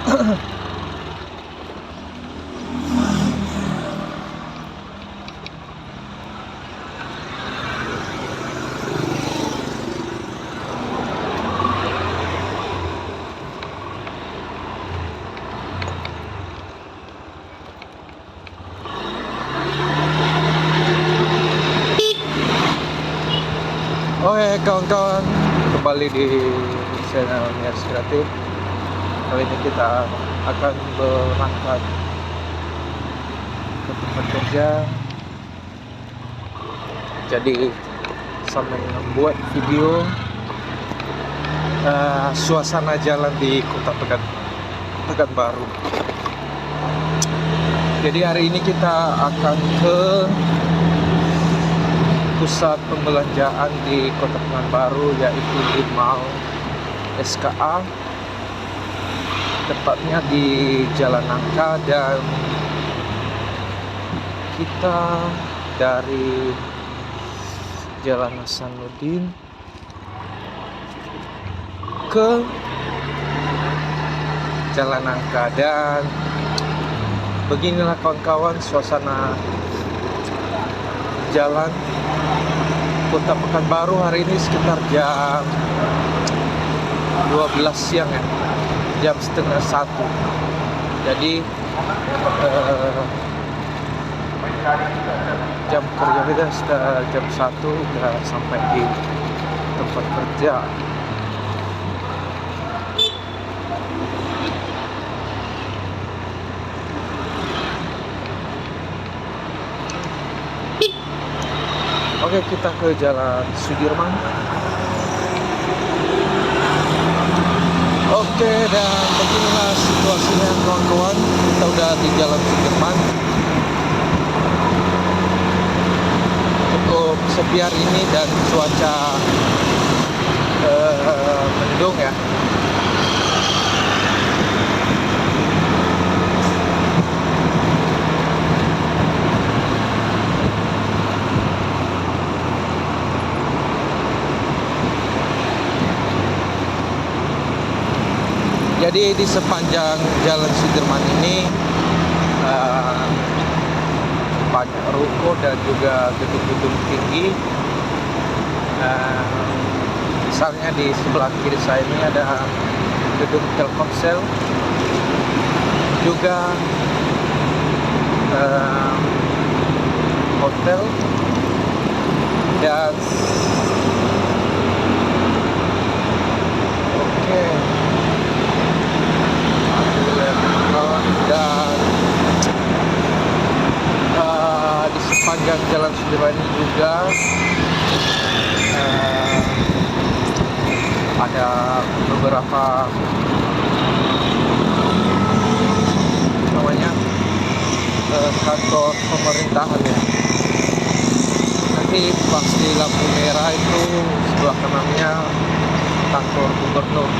Oke kawan-kawan, kembali di channel Nias Kreatif. Kali ini kita akan berangkat ke tempat kerja. Jadi sambil membuat video suasana jalan di Kota Pekanbaru. Jadi hari ini kita akan ke pusat pembelanjaan di Kota Pekanbaru, yaitu di Mall SKA, tepatnya di Jalan Nangka. Dan kita dari Jalan Hasanuddin ke Jalan Nangka. Dan beginilah kawan-kawan suasana jalan Kota Pekanbaru hari ini sekitar jam 12 siang ya, jam setengah 1. Jadi jam kerja kita sudah jam 1, udah sampai di tempat kerja. Oke, kita ke Jalan Sudirman. Oke, dan beginilah situasinya kawan-kawan. Kita udah di Jalan Sudirman. Cukup sepi hari ini dan cuaca mendung ya. Jadi di sepanjang Jalan Sudirman ini banyak ruko dan juga gedung-gedung tinggi. Misalnya di sebelah kiri saya ini ada gedung Telkomsel, juga hotel, dan di sepanjang Jalan Sudirman ini juga ada beberapa kantor pemerintahan ya. Nanti pas di lampu merah itu sebelah kanannya kantor gubernur.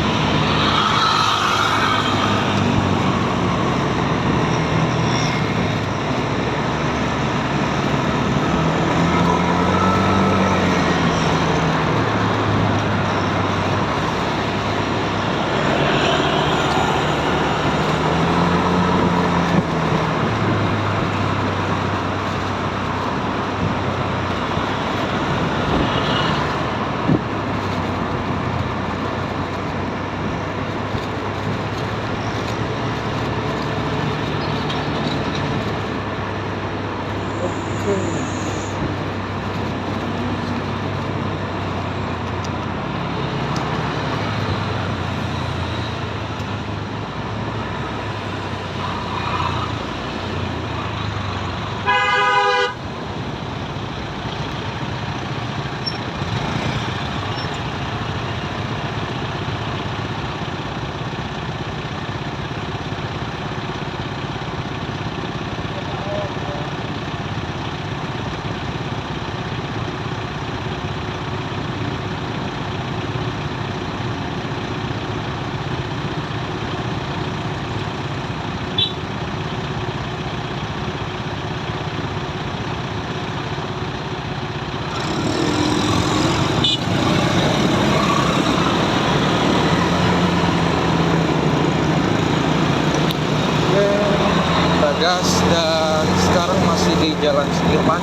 gas dan sekarang masih di Jalan Sudirman.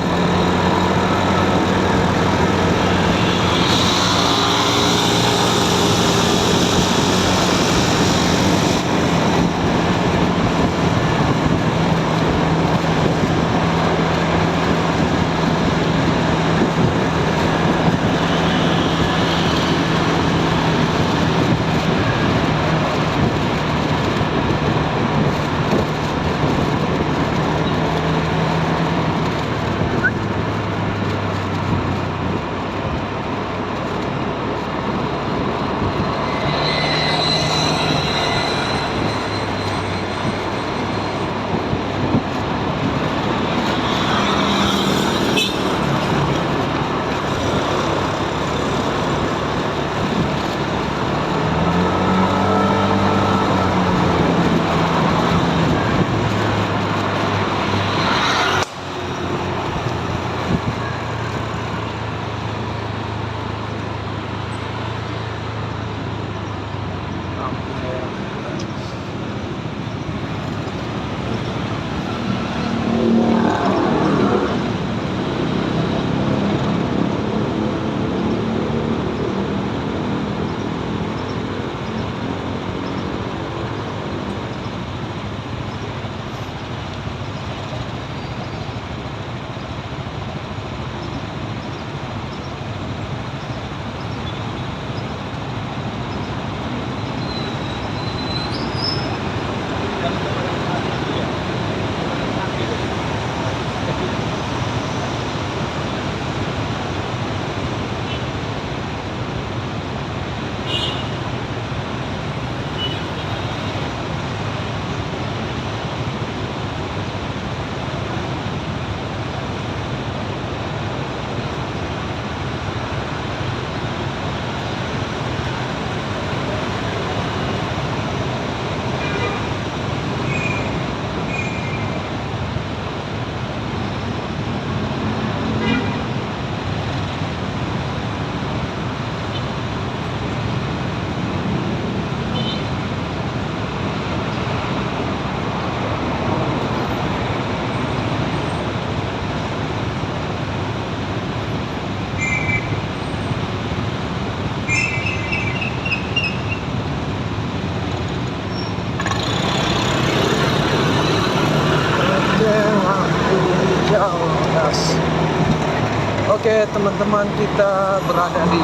Oke teman-teman, kita berada di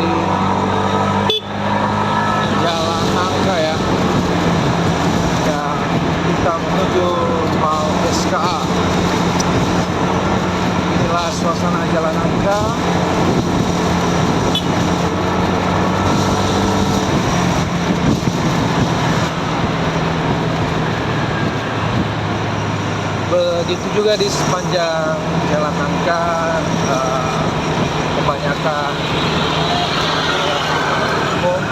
Jalan Nangka ya, dan kita menuju Mall SKA. Inilah suasana Jalan Nangka. Begitu juga di sepanjang Jalan Nangka, kebanyakan umum.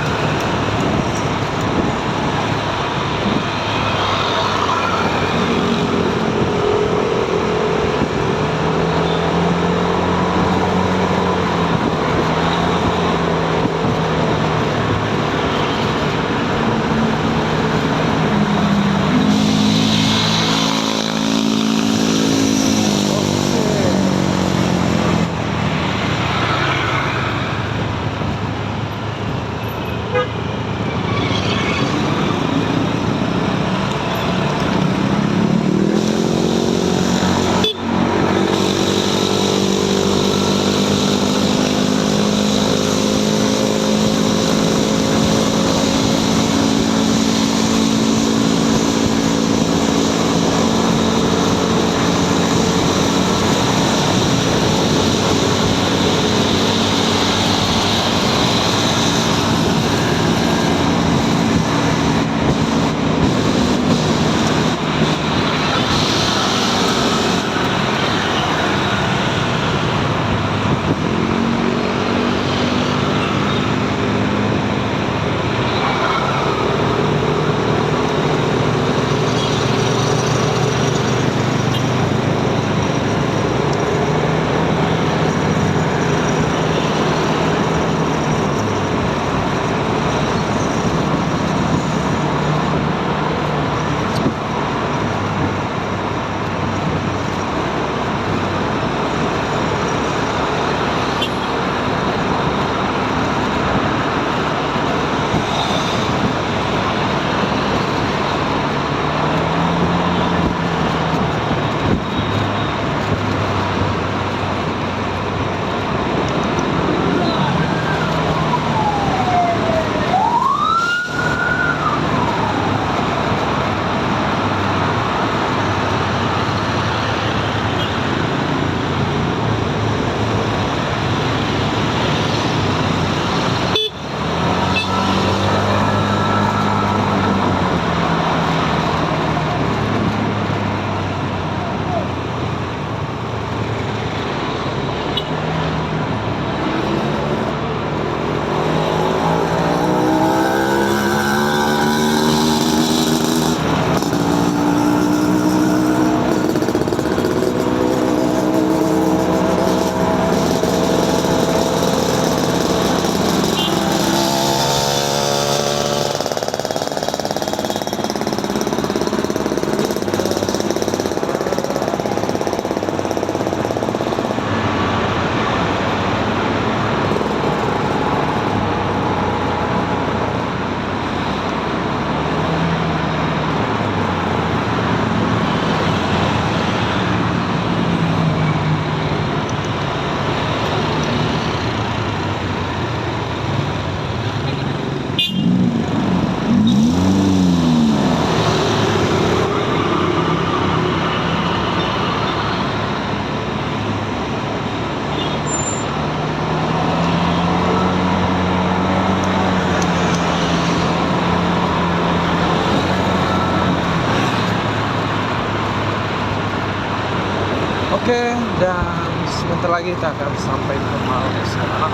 Oke, dan sebentar lagi kita akan sampai ke Maldeska.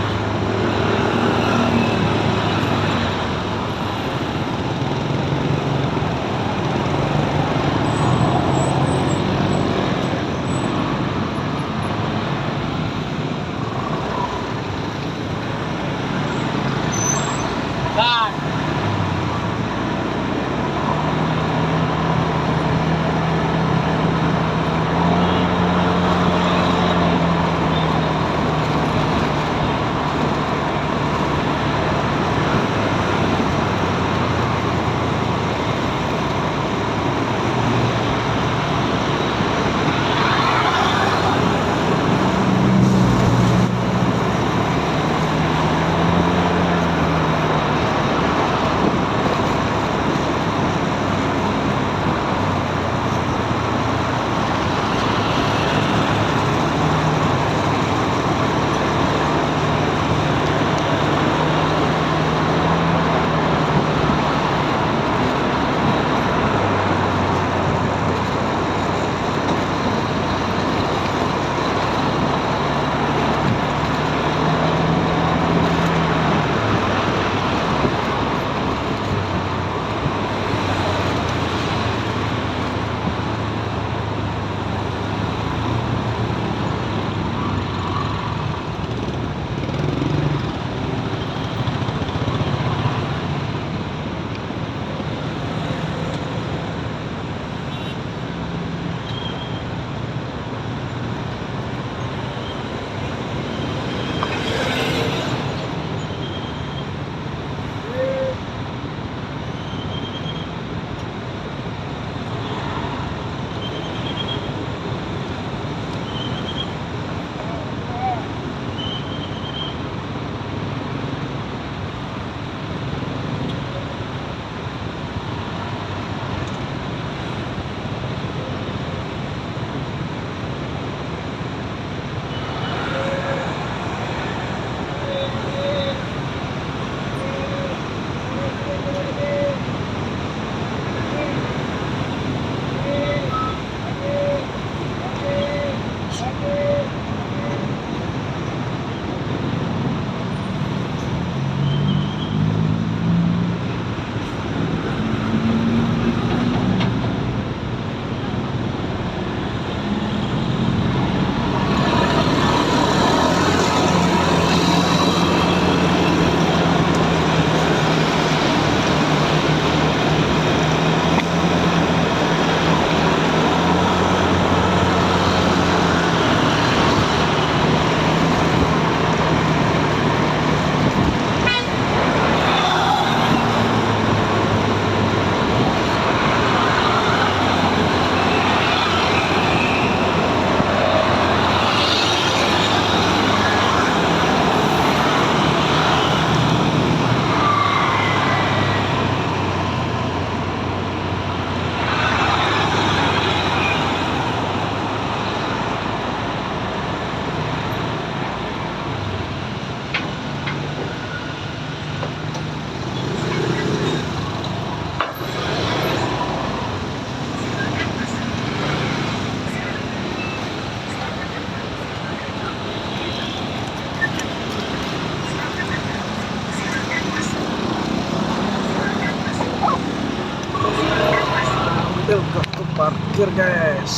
Ambil kartu parkir guys,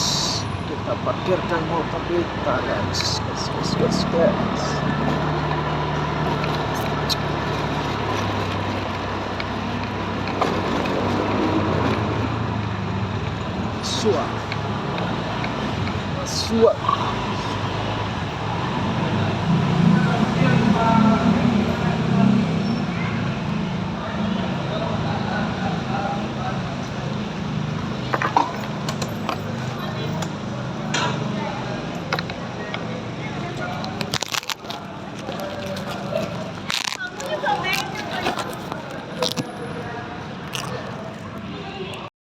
kita parkirkan motor kita guys. Suap